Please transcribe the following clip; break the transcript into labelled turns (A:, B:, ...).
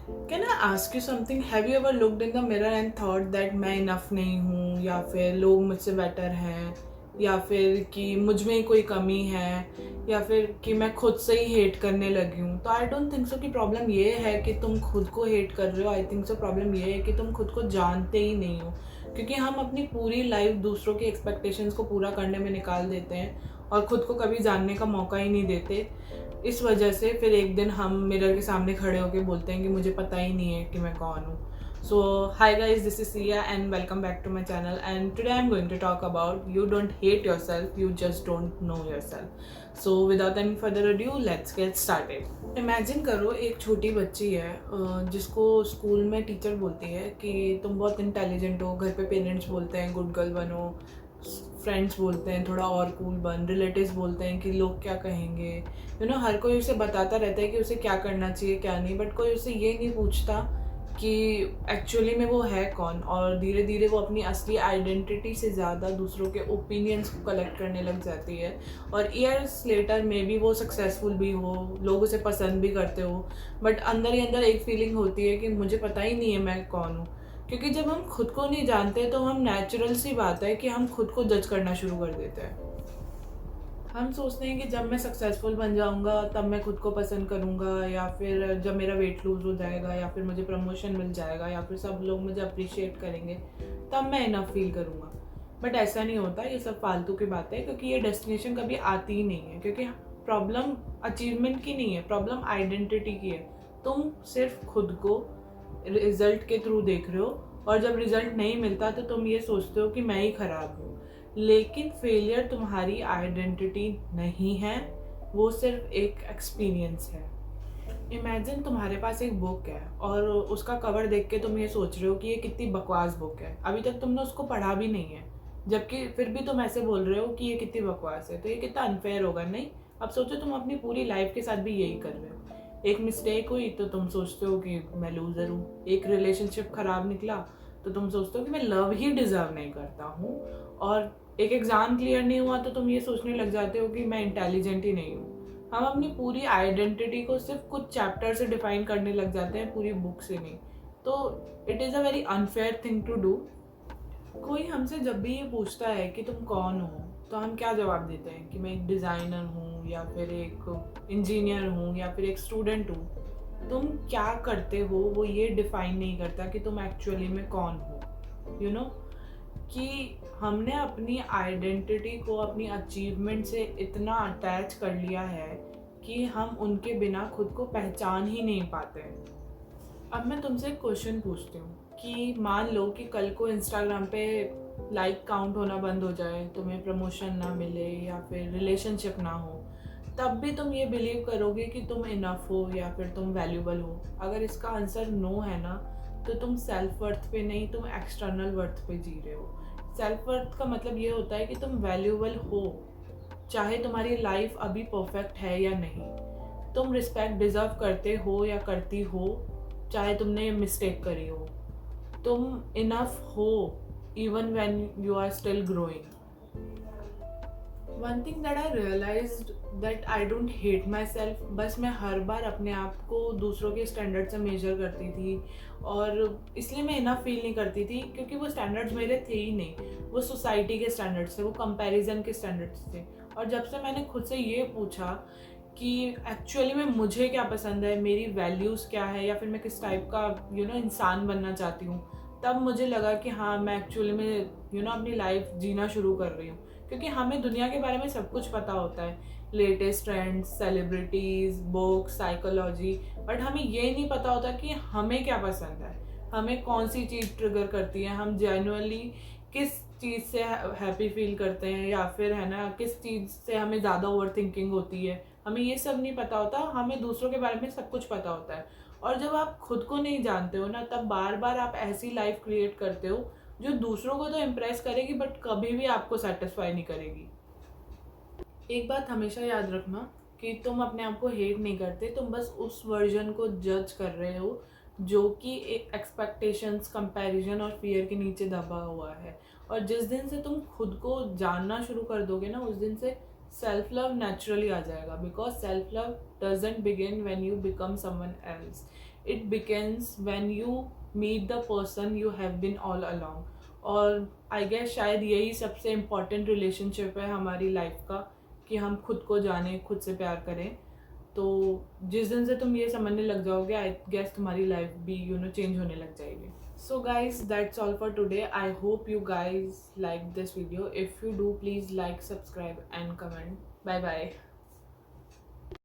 A: Can I ask you something? Have you ever looked in the mirror and thought that मैं enough नहीं हूँ, या फिर लोग मुझसे बेटर हैं, या फिर कि मुझ में ही कोई कमी है, या फिर कि मैं खुद से ही हेट करने लगी हूँ? तो आई डोंट थिंक सो कि प्रॉब्लम ये है कि तुम खुद को हेट कर रहे हो। आई थिंक सो प्रॉब्लम ये है कि तुम खुद को जानते ही नहीं हो, क्योंकि हम अपनी पूरी लाइफ दूसरों की एक्सपेक्टेशंस को पूरा करने में निकाल देते हैं और खुद को कभी जानने का मौका ही नहीं देते। इस वजह से फिर एक दिन हम मिरर के सामने खड़े होकर बोलते हैं कि मुझे पता ही नहीं है कि मैं कौन हूँ। So hi guys, this is Siya and welcome back to my channel, and today I am going to talk about you don't hate yourself, you just don't know yourself. So without any further adieu, let's get started. Imagine करो, एक छोटी बच्ची है जिसको school में teacher बोलती है कि तुम बहुत इंटेलिजेंट हो, घर पे पेरेंट्स बोलते हैं गुड गर्ल बनो, फ्रेंड्स बोलते हैं थोड़ा और कूल बन, रिलेटिव्स बोलते हैं कि लोग क्या कहेंगे, हर कोई उसे बताता रहता है कि उसे क्या करना चाहिए क्या नहीं, बट कोई उसे ये नहीं पूछता कि एक्चुअली में वो है कौन। और धीरे धीरे वो अपनी असली आइडेंटिटी से ज़्यादा दूसरों के ओपिनियंस को कलेक्ट करने लग जाती है, और ईयर्स लेटर में भी वो सक्सेसफुल भी हो, लोग उसे पसंद भी करते हो, बट अंदर ही अंदर एक फीलिंग होती है कि मुझे पता ही नहीं है मैं कौन हूँ। क्योंकि जब हम खुद को नहीं जानते तो हम नेचुरल सी बात है कि हम खुद को जज करना शुरू कर देते हैं। हम सोचते हैं कि जब मैं सक्सेसफुल बन जाऊंगा तब मैं खुद को पसंद करूंगा, या फिर जब मेरा वेट लूज हो जाएगा, या फिर मुझे प्रमोशन मिल जाएगा, या फिर सब लोग मुझे अप्रिशिएट करेंगे, तब मैं इनफ फील करूंगा। बट ऐसा नहीं होता, ये सब फालतू की बातें है, क्योंकि ये डेस्टिनेशन कभी आती ही नहीं है। क्योंकि प्रॉब्लम अचीवमेंट की नहीं है, प्रॉब्लम आइडेंटिटी की है। तुम सिर्फ खुद को रिजल्ट के थ्रू देख रहे हो, और जब रिजल्ट नहीं मिलता तो तुम ये सोचते हो कि मैं ही खराब हूँ। लेकिन फेलियर तुम्हारी आइडेंटिटी नहीं है, वो सिर्फ एक एक्सपीरियंस है। इमेजिन तुम्हारे पास एक बुक है और उसका कवर देख के तुम ये सोच रहे हो कि ये कितनी बकवास बुक है, अभी तक तुमने उसको पढ़ा भी नहीं है, जबकि फिर भी तुम ऐसे बोल रहे हो कि ये कितनी बकवास है। तो ये कितना अनफेयर होगा, नहीं? अब सोचो, तुम अपनी पूरी लाइफ के साथ भी यही कर रहे हो। एक मिस्टेक हुई तो तुम सोचते हो कि मैं लूज़र हूँ, एक रिलेशनशिप खराब निकला तो तुम सोचते हो कि मैं लव ही डिज़र्व नहीं करता हूँ, और एक एग्ज़ाम क्लियर नहीं हुआ तो तुम ये सोचने लग जाते हो कि मैं इंटेलिजेंट ही नहीं हूँ। हम अपनी पूरी आइडेंटिटी को सिर्फ कुछ चैप्टर से डिफाइन करने लग जाते हैं, पूरी बुक से नहीं। तो it is a very unfair thing to do. कोई हमसे जब भी ये पूछता है कि तुम कौन हो, तो हम क्या जवाब देते हैं कि मैं एक डिज़ाइनर हूँ, या फिर एक इंजीनियर हूँ, या फिर एक स्टूडेंट हूँ। तुम क्या करते हो वो ये डिफाइन नहीं करता कि तुम एक्चुअली में कौन हो। यू नो कि हमने अपनी आइडेंटिटी को अपनी अचीवमेंट से इतना अटैच कर लिया है कि हम उनके बिना खुद को पहचान ही नहीं पाते। अब मैं तुमसे एक क्वेश्चन पूछती हूँ कि मान लो कि कल को इंस्टाग्राम पे लाइक काउंट होना बंद हो जाए, तुम्हें प्रमोशन ना मिले, या फिर रिलेशनशिप ना हो, तब भी तुम ये बिलीव करोगे कि तुम इनफ हो या फिर तुम वैल्यूबल हो? अगर इसका आंसर नो है ना, तो तुम सेल्फ वर्थ पे नहीं, तुम एक्सटर्नल वर्थ पे जी रहे हो। सेल्फ वर्थ का मतलब ये होता है कि तुम वैल्यूबल हो, चाहे तुम्हारी लाइफ अभी परफेक्ट है या नहीं। तुम रिस्पेक्ट डिजर्व करते हो या करती हो, चाहे तुमने मिस्टेक करी हो। तुम इनफ हो even when you are still growing. One thing that I realised that I don't hate myself. बस मैं हर बार अपने आप को दूसरों के स्टैंडर्ड से मेजर करती थी, और इसलिए मैं इनफ फील नहीं करती थी, क्योंकि वो स्टैंडर्ड्स मेरे थे ही नहीं। वो सोसाइटी के स्टैंडर्ड्स थे, वो कंपैरिजन के स्टैंडर्ड्स थे। और जब से मैंने खुद से ये पूछा कि एक्चुअली में मुझे क्या पसंद है, मेरी वैल्यूज़ क्या है, या फिर मैं किस टाइप का इंसान बनना चाहती हूँ, तब मुझे लगा कि हाँ, मैं एक्चुअली में अपनी लाइफ जीना शुरू कर रही हूँ। क्योंकि हमें दुनिया के बारे में सब कुछ पता होता है, latest trends, celebrities, books, psychology, but हमें ये नहीं पता होता कि हमें क्या पसंद है, हमें कौन सी चीज़ ट्रिगर करती है, हम जेन्युइनली किस चीज़ से हैप्पी फील करते हैं, या फिर है ना किस चीज़ से हमें ज़्यादा ओवर थिंकिंग होती है। हमें ये सब नहीं पता होता, हमें दूसरों के बारे में सब कुछ पता होता है। और जब आप खुद को नहीं जानते हो ना, तब बार बार आप ऐसी लाइफ क्रिएट करते हो जो दूसरों को तो इम्प्रेस करेगी बट कभी भी आपको सेटिस्फाई नहीं करेगी। एक बात हमेशा याद रखना कि तुम अपने आप को हेट नहीं करते, तुम बस उस वर्जन को जज कर रहे हो जो कि एक्सपेक्टेशंस, कंपैरिजन और फियर के नीचे दबा हुआ है। और जिस दिन से तुम खुद को जानना शुरू कर दोगे ना, उस दिन से सेल्फ लव नेचुरली आ जाएगा, because self love doesn't begin when you become someone else, it begins when you meet the person you have been all along. और आई गेस शायद यही सबसे इम्पॉर्टेंट रिलेशनशिप है हमारी लाइफ का, कि हम खुद को जाने, खुद से प्यार करें। तो जिस दिन से तुम ये समझने लग जाओगे, आई गेस तुम्हारी लाइफ भी चेंज होने लग जाएगी। So guys, that's all for today. I hope you guys like this video. If you do, please like, subscribe and comment. Bye bye.